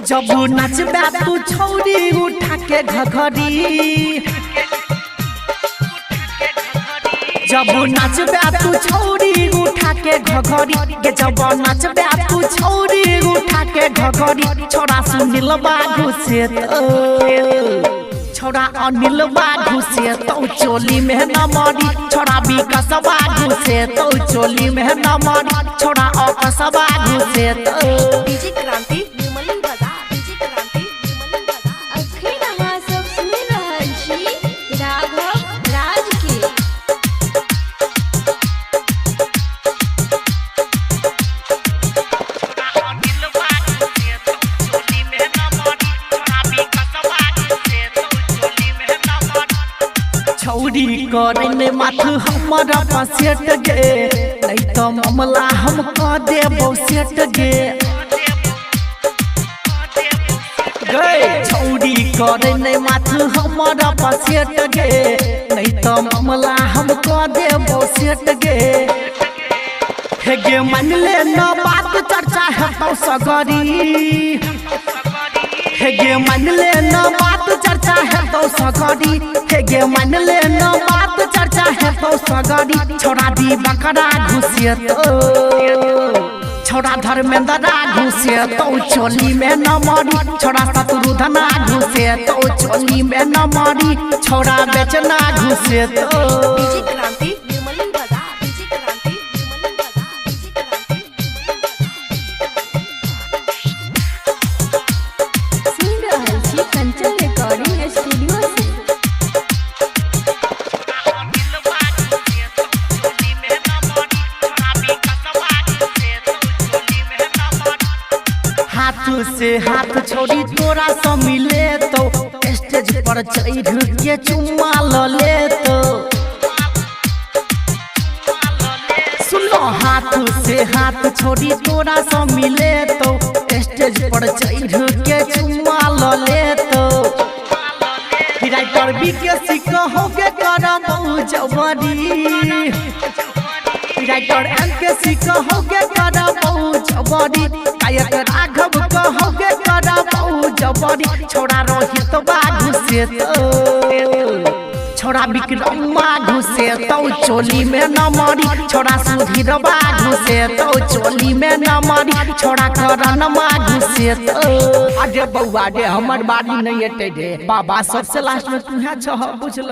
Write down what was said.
जब नाचबे तू छौरी उठा के घघरी जब नाचबे तू छौरी उठा के घघरी के जब नाचबे तू छौरी उठा के घघरी छोरा सुनीलबा घुसे छोरा अनिलबा घुसे तो चोली में न मरी छोरा विकासबा घुसे तो चोली में न मरी छोरा अकसबा घुसे तो डीजे क्रांति निर्मली बाजार डीजे क्रांति निर्मली बाजार अखिर अहाँ सब सुन रहल छी राघव राज के छौरी करे माथु हमारा पसेट गे नहीं तो मामला हम कह देबो सेट गे छौरी करे माथु हमारा पसेट गे नहीं तो मामला हम कह देबो सेट गे हे गे मान ले न बात चर्चा है तो सगरी हे गे मान ले न बात चर्चा है तो सगरी हे गे मान ले न बात चर्चा है तो सगरी छोरा दी बकरा घुसे तो छोरा धर्मेंद्रा घुसे तो चोली में न मरी छोरा शत्रुधना घुसे तो चोली में न मरी छोरा बेचना घुसे तो डीजे क्रांति निर्मली बाजार डीजे क्रांति निर्मली बाजार डीजे क्रांति सुन रहल छी कंचन रिकॉर्डिंग स्टूडियो से हाथ से हाथ छोड़ी तोरा से मिले तो स्टेज पर चढ़ के चुम्मा ले तो सुनो हाथ से हाथ छोड़ी तोरा से मिले तो स्टेज पर चढ़ के चुम्मा ले तो राइटर बीकेसी कहोगे करम जबरी राइटर एमकेसी कहोगे करम जबरी गायक राघव कहोगे करम जबरी छोरा रोहित बा घुसे तो छोरा विक्रमा घुसे तो चोली में न मरी छोरा सुधीर बा घुसे तो चोली में न मरी छोरा करणमा घुसे तो अरे बउआ रे हमर बाड़ी नहीं एटे रे बाबा सबसे लास्ट में तू है छ बुझल।